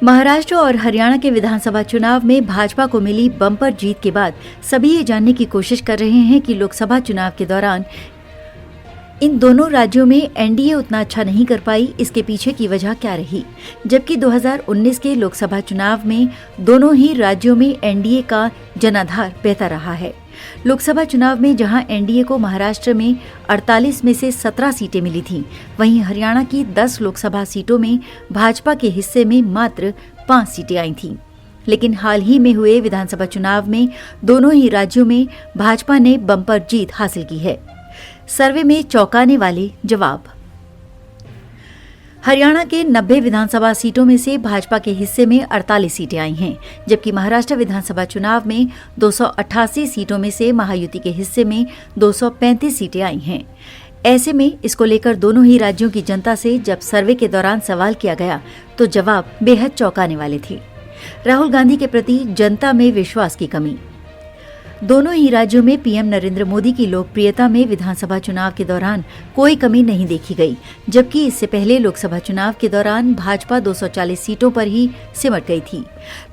महाराष्ट्र और हरियाणा के विधानसभा चुनाव में भाजपा को मिली बम्पर जीत के बाद सभी ये जानने की कोशिश कर रहे हैं कि लोकसभा चुनाव के दौरान इन दोनों राज्यों में एनडीए उतना अच्छा नहीं कर पाई, इसके पीछे की वजह क्या रही। जबकि 2019 के लोकसभा चुनाव में दोनों ही राज्यों में एनडीए का जनाधार बहता रहा है। लोकसभा चुनाव में जहां एनडीए को महाराष्ट्र में 48 में से 17 सीटें मिली थीं, वहीं हरियाणा की 10 लोकसभा सीटों में भाजपा के हिस्से में मात्र 5 सीटें आई थीं। लेकिन हाल ही में हुए विधानसभा चुनाव में दोनों ही राज्यों में भाजपा ने बम्पर जीत हासिल की है। सर्वे में चौंकाने वाले जवाब। हरियाणा के 90 विधानसभा सीटों में से भाजपा के हिस्से में 48 सीटें आई हैं, जबकि महाराष्ट्र विधानसभा चुनाव में 288 सीटों में से महायुति के हिस्से में 235 सीटें आई हैं। ऐसे में इसको लेकर दोनों ही राज्यों की जनता से जब सर्वे के दौरान सवाल किया गया तो जवाब बेहद चौंकाने वाले थे। राहुल गांधी के प्रति जनता में विश्वास की कमी। दोनों ही राज्यों में पीएम नरेंद्र मोदी की लोकप्रियता में विधानसभा चुनाव के दौरान कोई कमी नहीं देखी गई, जबकि इससे पहले लोकसभा चुनाव के दौरान भाजपा 240 सीटों पर ही सिमट गई थी।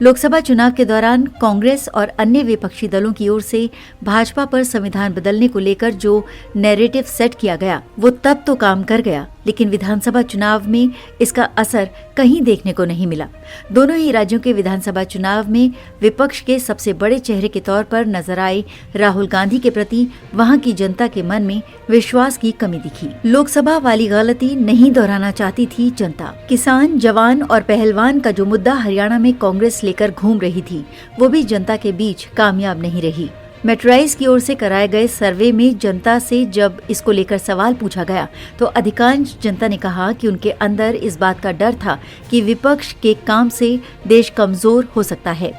लोकसभा चुनाव के दौरान कांग्रेस और अन्य विपक्षी दलों की ओर से भाजपा पर संविधान बदलने को लेकर जो नैरेटिव सेट किया गया वो तब तो काम कर गया, लेकिन विधानसभा चुनाव में इसका असर कहीं देखने को नहीं मिला। दोनों ही राज्यों के विधानसभा चुनाव में विपक्ष के सबसे बड़े चेहरे के तौर पर नजर आए राहुल गांधी के प्रति वहां की जनता के मन में विश्वास की कमी दिखी। लोकसभा वाली गलती नहीं दोहराना चाहती थी जनता। किसान, जवान और पहलवान का जो मुद्दा हरियाणा में कांग्रेस लेकर घूम रही थी, वो भी जनता के बीच कामयाब नहीं रही। मेट्राइज की ओर से कराए गए सर्वे में जनता से जब इसको लेकर सवाल पूछा गया तो अधिकांश जनता ने कहा कि उनके अंदर इस बात का डर था कि विपक्ष के काम से देश कमजोर हो सकता है।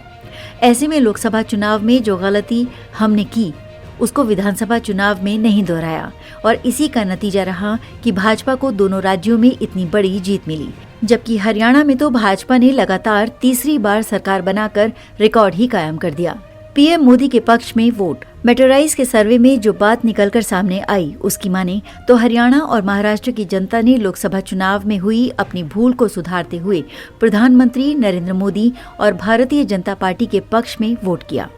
ऐसे में लोकसभा चुनाव में जो गलती हमने की उसको विधानसभा चुनाव में नहीं दोहराया और इसी का नतीजा रहा कि भाजपा को दोनों राज्यों में इतनी बड़ी जीत मिली। जबकि हरियाणा में तो भाजपा ने लगातार तीसरी बार सरकार बनाकर रिकॉर्ड ही कायम कर दिया। पीएम मोदी के पक्ष में वोट। मेट्राइज के सर्वे में जो बात निकलकर सामने आई उसकी माने तो हरियाणा और महाराष्ट्र की जनता ने लोकसभा चुनाव में हुई अपनी भूल को सुधारते हुए प्रधानमंत्री नरेंद्र मोदी और भारतीय जनता पार्टी के पक्ष में वोट किया।